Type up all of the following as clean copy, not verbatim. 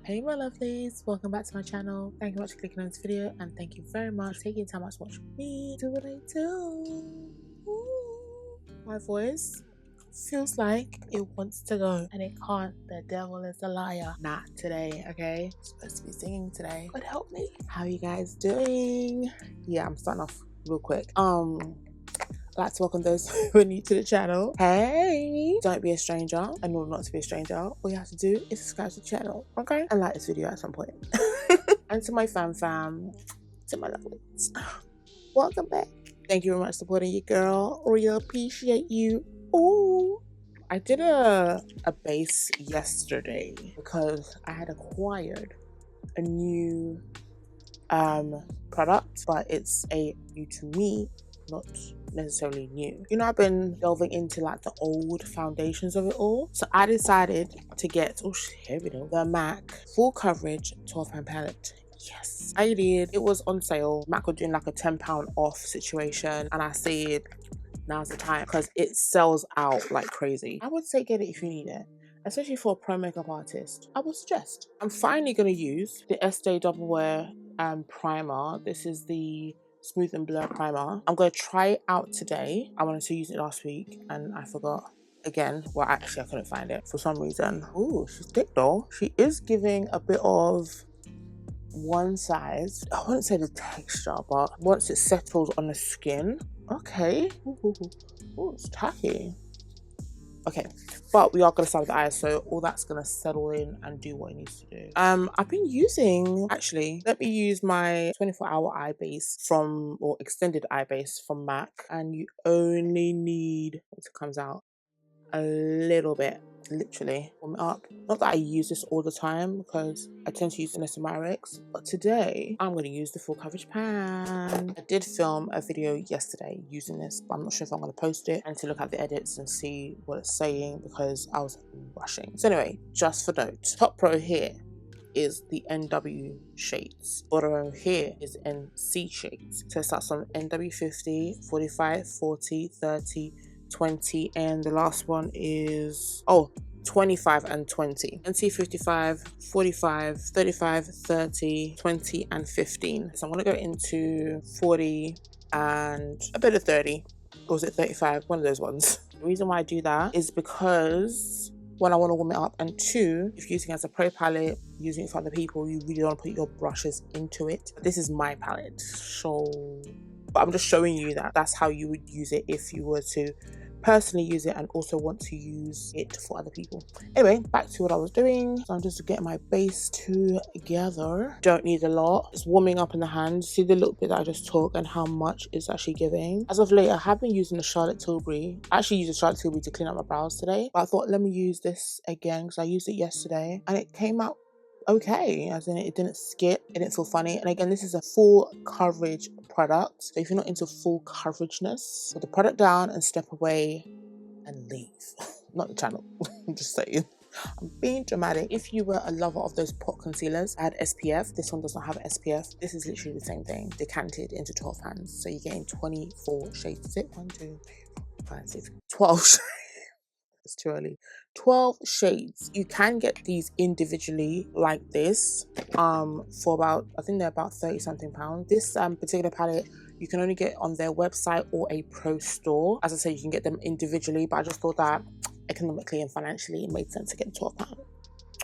Hey my lovelies, welcome back to my channel. Thank you much for clicking on this video and thank you very much for taking time out to watch me do what I do. Ooh. My voice feels like it wants to go and it can't. The devil is a liar. Not today, okay? I'm supposed to be singing today, but help me. How you guys doing? Yeah, I'm starting off real quick. I'd like to welcome those who are new to the channel. Hey! Don't be a stranger. In order not to be a stranger, all you have to do is subscribe to the channel, okay? And like this video at some point. And to my fam, to my lovelies, welcome back. Thank you very much for supporting your girl. Real appreciate you. Ooh. I did a base yesterday because I had acquired a new product, but it's a new to me, not necessarily new. You know, I've been delving into like the old foundations of it all, so I decided to get here we go, the MAC full coverage 12-pound palette. Yes, I did. It was on sale. MAC were doing like a £10 off situation, and I said now's the time because it sells out like crazy. I would say get it if you need it, especially for a pro makeup artist. I would suggest. I'm finally going to use the Estee Double Wear primer. This is the Smooth and Blur primer. I'm going to try it out today. I wanted to use it last week and I forgot again. Well, actually I couldn't find it for some reason. Ooh, she's thick though. She is giving a bit of one size. I wouldn't say the texture, but once it settles on the skin, okay. Ooh, it's tacky. Okay, but we are going to start with the eyes, so all that's going to settle in and do what it needs to do. I've been using, actually, let me use my 24-hour eye base from, or extended eye base from MAC, and you only need, once it comes out, a little bit, literally, warm it up. Not that I use this all the time because I tend to use SMRX, but today I'm going to use the full coverage pan. I did film a video yesterday using this, but I'm not sure if I'm going to post it and to look at the edits and see what it's saying because I was rushing. So anyway, just for note, top row here is the NW shades. Bottom row here is NC shades. So it starts from NW 50, 45, 40, 30, 20, and the last one is 25 and 20. NC 55, 45, 35, 30, 20, and 15. So I'm gonna go into 40 and a bit of 30. Or was it 35? One of those ones. The reason why I do that is because one, I want to warm it up, and two, if you're using it as a pro palette, using it for other people, you really don't want to put your brushes into it. This is my palette, so, but I'm just showing you that that's how you would use it if you were to personally use it and also want to use it for other people. Anyway, back to what I was doing. So I'm just getting my base together. Don't need a lot. It's warming up in the hand. See the little bit that I just took and how much it's actually giving. As of late, I have been using the Charlotte Tilbury. I actually used the Charlotte Tilbury to clean up my brows today, but I thought let me use this again because I used it yesterday and it came out okay, as in it didn't skip, it didn't feel funny. And again, this is a full coverage product, so if you're not into full coverageness, put the product down and step away and leave. Not the channel. I'm just saying, I'm being dramatic. If you were a lover of those pot concealers, I had SPF. This one does not have SPF. This is literally the same thing, decanted into 12 hands, so you're getting 24 shades. Is it 1, 2, 3, 4, 5, 6, 12 shades? It's too early. 12 shades. You can get these individually like this for about, I think they're about 30 something pounds. This particular palette you can only get on their website or a pro store. As I said, you can get them individually, but I just thought that economically and financially it made sense to get £12.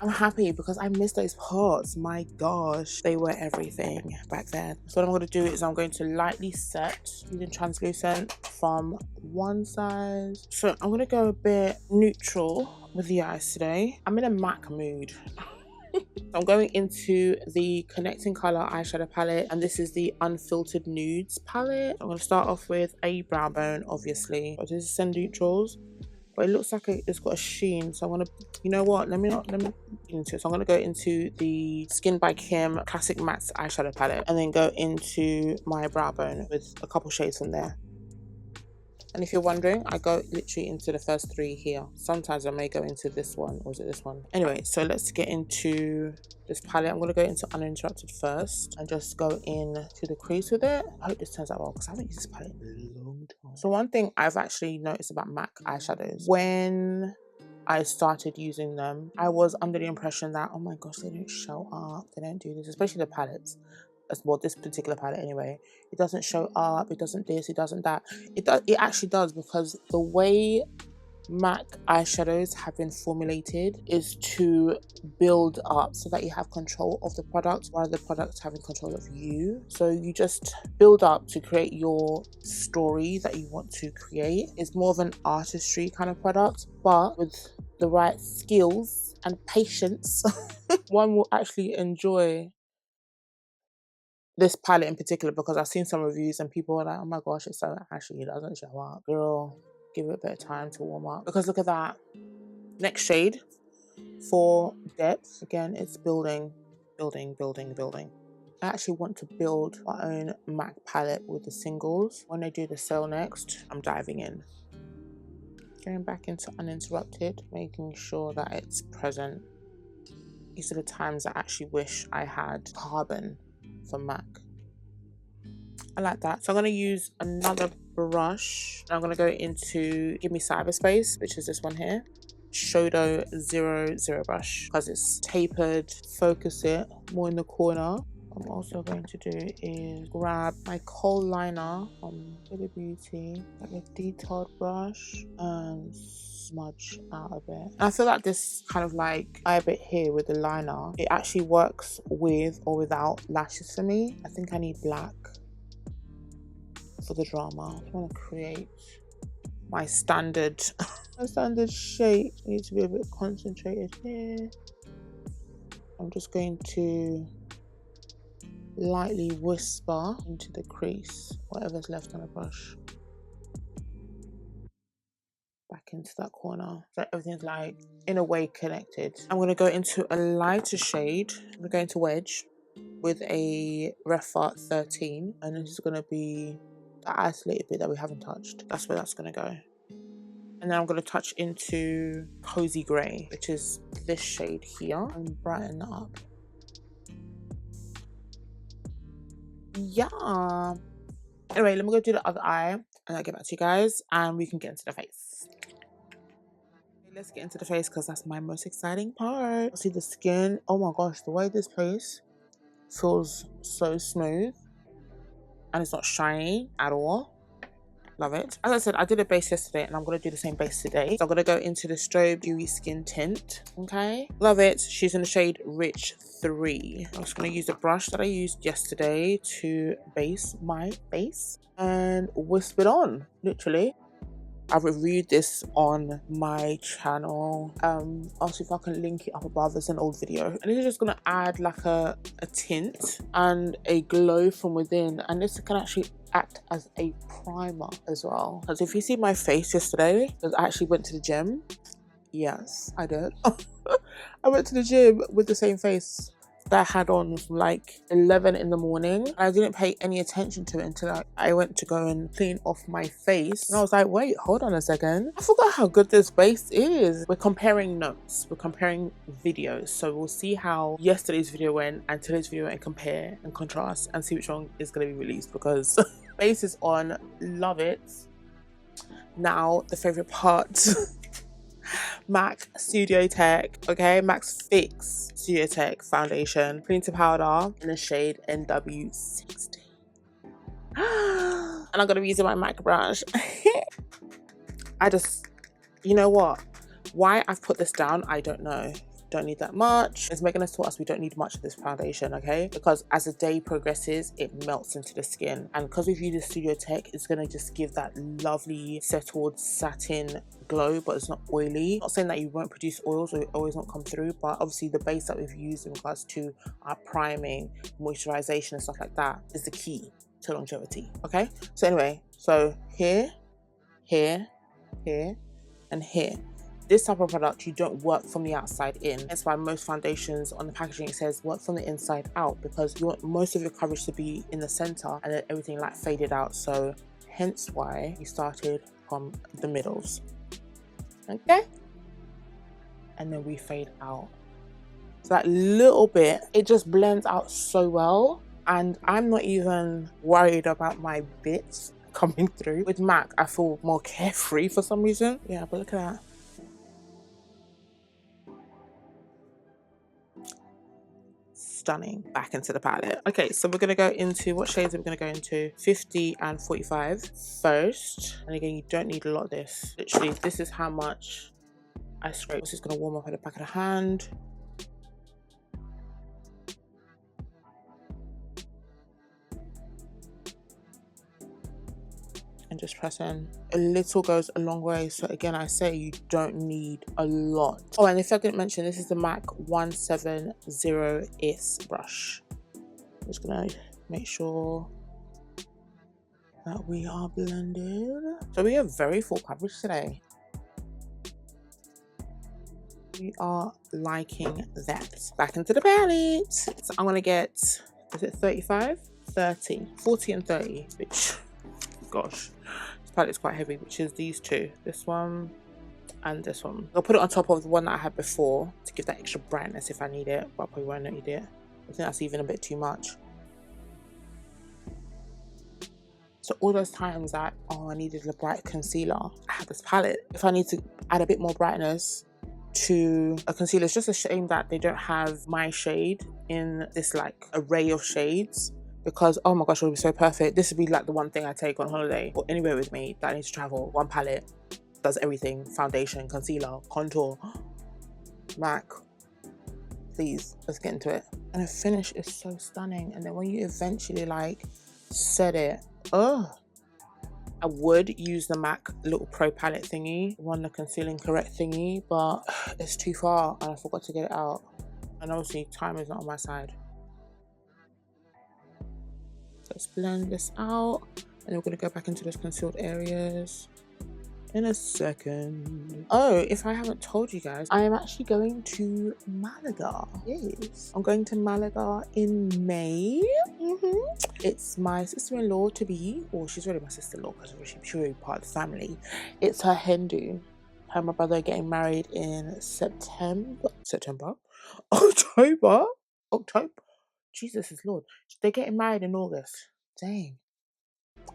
I'm happy because I miss those pots. My gosh, they were everything back then. So what I'm going to do is I'm going to lightly set using translucent from one side. So I'm going to go a bit neutral with the eyes today. I'm in a MAC mood. I'm going into the Connecting Color eyeshadow palette, and this is the Unfiltered Nudes palette. I'm going to start off with a brow bone, obviously. This is Send Neutrals. But it looks like it's got a sheen, so I'm gonna, you know what, let me get into it. So I'm gonna go into the Skin by Kim Classic Matte eyeshadow palette and then go into my brow bone with a couple shades from there. And if you're wondering, I go literally into the first three here. Sometimes I may go into this one, or is it this one? Anyway, so let's get into this palette. I'm going to go into Uninterrupted first and just go in to the crease with it. I hope this turns out well because I haven't used this palette in a long time. So one thing I've actually noticed about MAC eyeshadows, when I started using them, I was under the impression that, oh my gosh, they don't show up, they don't do this, especially the palettes. Well, this particular palette anyway, it doesn't show up, it doesn't this, it doesn't that. It actually does, because the way MAC eyeshadows have been formulated is to build up so that you have control of the product while the product's having control of you. So you just build up to create your story that you want to create. It's more of an artistry kind of product, but with the right skills and patience, one will actually enjoy this palette in particular, because I've seen some reviews and people are like, oh my gosh, it's so ashy, it doesn't show up. Girl, give it a bit of time to warm up. Because look at that. Next shade for depth. Again, it's building, building, building, building. I actually want to build my own MAC palette with the singles. When I do the sale next, I'm diving in. Going back into uninterrupted, making sure that it's present. These are the times I actually wish I had carbon for MAC. I like that. So I'm going to use another brush. I'm going to go into Give Me Cyberspace, which is this one here. Eyeshadow 00 brush, because it's tapered. Focus it more in the corner. What I'm also going to do is grab my Khol liner from Billy Beauty, like a detailed brush, and smudge out a bit. And I feel like this kind of like eye bit here with the liner, it actually works with or without lashes for me. I think I need black for the drama. I want to create my standard my standard shape. I need to be a bit concentrated here. I'm just going to lightly whisper into the crease, whatever's left on the brush, back into that corner, so everything's like in a way connected. I'm going to go into a lighter shade. I'm going to go into Wedge with a Ref Art 13, and this is going to be the isolated bit that we haven't touched. That's where that's going to go. And then I'm going to touch into Cozy Grey, which is this shade here, and brighten that up. Yeah. Anyway, let me go do the other eye and I'll get back to you guys and we can get into the face. Okay, let's get into the face because that's my most exciting part. See the skin. Oh my gosh, the way this place feels so smooth and it's not shiny at all. Love it. As I said, I did a base yesterday and I'm going to do the same base today. So I'm going to go into the Strobe Dewy Skin Tint. Okay. Love it. She's in the shade Rich 3. I'm just going to use the brush that I used yesterday to base my face and wisp it on, literally. I've reviewed this on my channel. I'll see if I can link it up above. It's an old video. And this is just going to add like a tint and a glow from within. And this can actually act as a primer as well. Because if you see my face yesterday, because I actually went to the gym. Yes, I did. I went to the gym with the same face that I had on from like 11 in the morning. I didn't pay any attention to it until I went to go and clean off my face. And I was like, wait, hold on a second. I forgot how good this base is. We're comparing notes. We're comparing videos. So we'll see how yesterday's video went and today's video and compare and contrast and see which one is going to be released because base is on. Love it. Now, the favorite part. MAC Studio Tech, okay, MAC's Fix Studio Tech foundation, cream to powder in the shade NW60. And I'm gonna be using my MAC brush. I just, you know what? Why I've put this down, I don't know. Don't need that much. As Megan has taught us, we don't need much of this foundation, okay? Because as the day progresses, it melts into the skin. And because we've used the Studio Tech, it's gonna just give that lovely settled satin glow, but it's not oily. Not saying that you won't produce oils or oils won't come through, but obviously the base that we've used in regards to our priming, moisturization and stuff like that is the key to longevity, okay? So anyway, so here, here, here, and here. This type of product, you don't work from the outside in. That's why most foundations on the packaging, it says work from the inside out, because you want most of your coverage to be in the center and then everything like faded out. So hence why we started from the middles. Okay? And then we fade out. So that little bit, it just blends out so well. And I'm not even worried about my bits coming through. With MAC, I feel more carefree for some reason. Yeah, but look at that. stunning. Back into the palette. Okay, so we're gonna go into, what shades are we gonna go into? 50 and 45 first. And again, you don't need a lot of this. Literally, this is how much I scrape. This is gonna warm up at the back of the hand. And just press in. A little goes a long way. So again, I say you don't need a lot. Oh, and if I didn't mention, this is the MAC 170S brush. I'm just gonna make sure that we are blended. So we have very full coverage today. We are liking that. Back into the palette. So I'm gonna get, is it 35? 30, 40 and 30, which, gosh, this palette is quite heavy, which is these two. This one and this one. I'll put it on top of the one that I had before to give that extra brightness if I need it, but I probably won't need it. I think that's even a bit too much. So all those times that, oh, I needed a bright concealer, I have this palette. If I need to add a bit more brightness to a concealer, it's just a shame that they don't have my shade in this like array of shades, because oh my gosh, it would be so perfect. This would be like the one thing I take on holiday or anywhere with me that I need to travel. One palette does everything: foundation, concealer, contour, MAC. Please, let's get into it. And the finish is so stunning. And then when you eventually like set it, oh, I would use the MAC little pro palette thingy, the concealing correct thingy, but it's too far and I forgot to get it out. And obviously time is not on my side. Let's blend this out, and we're gonna go back into those concealed areas in a second. Oh, if I haven't told you guys, I am actually going to Malaga. Yes, I'm going to Malaga in May. It's my sister-in-law to be, or she's already my sister-in-law because she's already part of the family. It's her Hindu. Her and my brother are getting married in October. Jesus is Lord. They're getting married in August. Dang.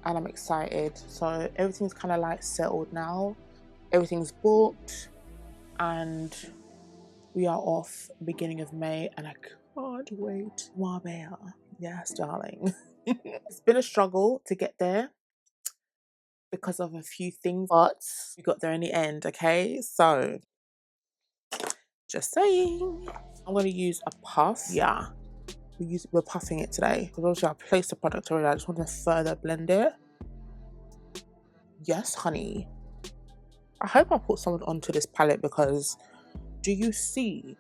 And I'm excited. So everything's kind of like settled now. Everything's booked. And we are off beginning of May. And I can't wait. Marbella. Yes, darling. It's been a struggle to get there because of a few things. But we got there in the end, okay? So, just saying. I'm going to use a puff. Yeah. We're puffing it today because obviously I placed the product already. I just want to further blend it. Yes, honey. I hope I put something onto this palette, because do you see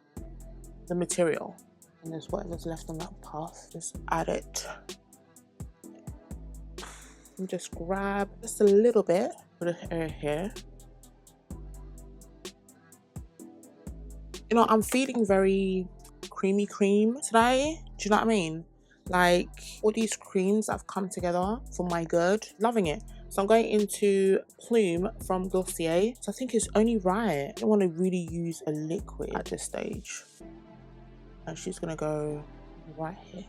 the material? And there's whatever's left on that puff. Just add it. And just grab just a little bit. Put it here. You know, I'm feeling very creamy cream today. Do you know what I mean? Like all these creams that have come together for my good. Loving it. So I'm going into Plume from Glossier. So I think it's only right. I don't want to really use a liquid at this stage. And she's gonna go right here.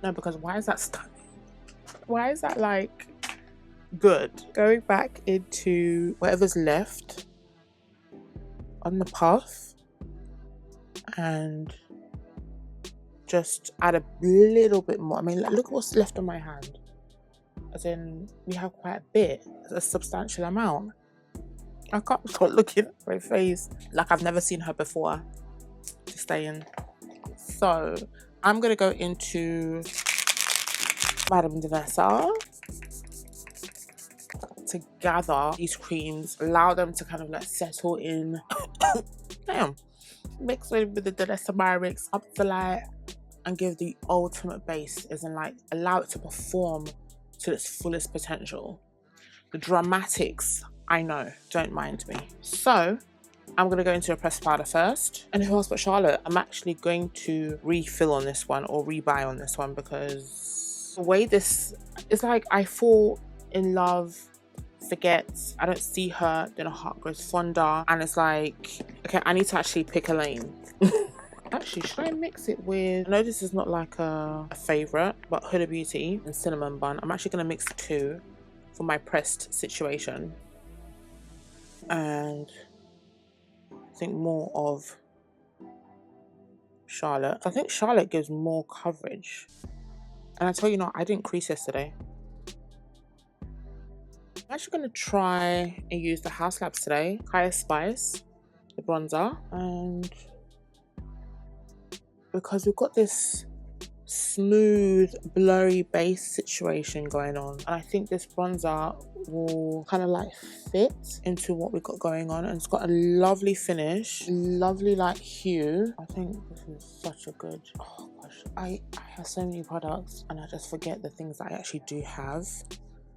No, because why is that stunning? Why is that like good? Going back into whatever's left on the puff and just add a little bit more. I mean, look what's left on my hand. As in, we have quite a bit, a substantial amount. I can't stop looking at her face like I've never seen her before. To stay in. So I'm gonna go into Madame de Vanessa to gather these creams, allow them to kind of like settle in. Damn. Mix it with the Vanessa Myrix up the light and give the ultimate base, as in like allow it to perform to its fullest potential. The dramatics, I know, don't mind me. So I'm going to go into a pressed powder first. And who else but Charlotte? I'm actually going to refill on this one or rebuy on this one, because the way this is like, I fall in love, forget, I don't see her, then her heart grows fonder, and it's like, okay, I need to actually pick a lane. Actually, should I mix it with, I know this is not like a favorite, but Huda Beauty and Cinnamon Bun. I'm actually going to mix the two for my pressed situation. And think more of Charlotte. I think Charlotte gives more coverage. And I tell you, I didn't crease yesterday. I'm actually going to try and use the House Labs today. Kaya Spice, the bronzer. And because we've got this smooth, blurry base situation going on, and I think this bronzer will kind of like fit into what we've got going on, and it's got a lovely finish, lovely like hue. I think this is such a good, oh gosh, I have so many products and I just forget the things that I actually do have.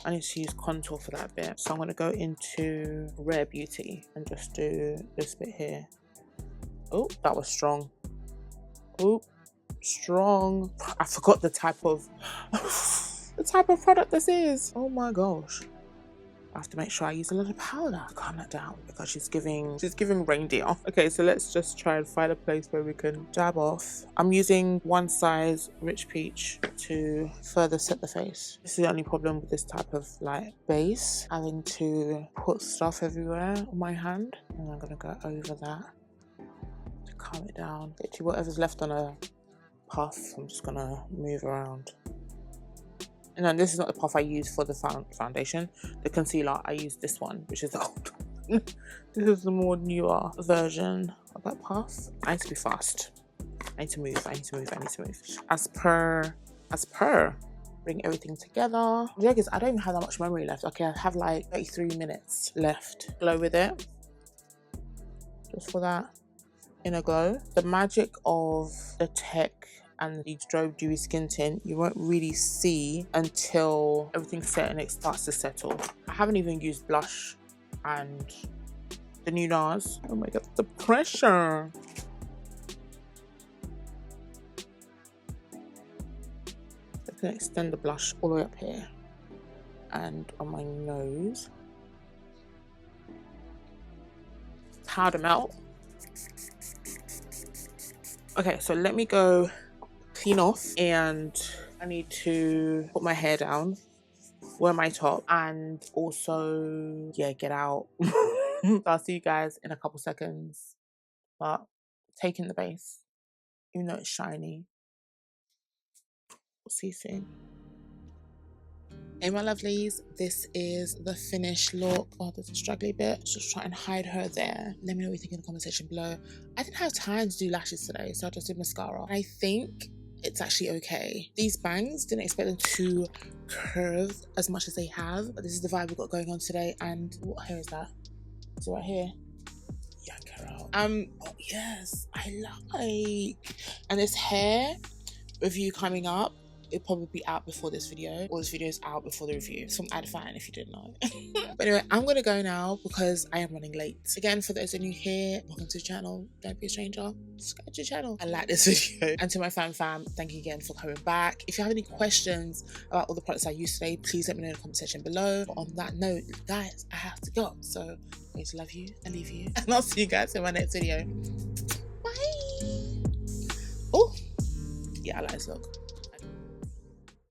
I need to use contour for that bit, so I'm going to go into Rare Beauty and just do this bit here. Oh, that was strong. Oh, strong. I forgot the type of product this is. Oh my gosh. I have to make sure I use a little powder to calm that down, because she's giving reindeer. Okay, so let's just try and find a place where we can dab off. I'm using One Size Rich Peach to further set the face. This is the only problem with this type of like base, having to put stuff everywhere on my hand. And I'm gonna go over that to calm it down. Literally whatever's left on a puff, I'm just gonna move around. And then this is not the puff I use for the foundation. The concealer, I use this one, which is the old. This is the more newer version of that puff. I need to be fast. I need to move. As per, bring everything together. The joke is I don't even have that much memory left. Okay, I have like 33 minutes left. Glow with it. Just for that inner glow. The magic of the tech and the Strobe Dewy Skin Tint, you won't really see until everything's set and it starts to settle. I haven't even used blush and the new Nars. Oh my god, the pressure. I can extend the blush all the way up here and on my nose. Powder melt. Okay, so let me go clean off, and I need to put my hair down, wear my top, and also, yeah, get out. So I'll see you guys in a couple seconds, but taking the base, even though it's shiny. We'll see you soon. Hey my lovelies, this is the finished look. Oh, there's a straggly bit. Just try and hide her there. Let me know what you think in the comment section below. I didn't have time to do lashes today, so I just did mascara. I think it's actually okay. These bangs, didn't expect them to curve as much as they have, but this is the vibe we've got going on today. And what hair is that? Is it right here? Yank her out. Oh yes, I like. And this hair review coming up. It'll probably be out before this video, or this video is out before the review. It's from Ad Fan, if you didn't know. But anyway, I'm gonna go now because I am running late. Again, for those of you here, welcome to the channel. Don't be a stranger. Subscribe to the channel and like this video. And to my fam, thank you again for coming back. If you have any questions about all the products I used today, please let me know in the comment section below. But on that note, guys, I have to go. So I'm going to love you and leave you. And I'll see you guys in my next video. Bye. Oh, yeah, I like this look.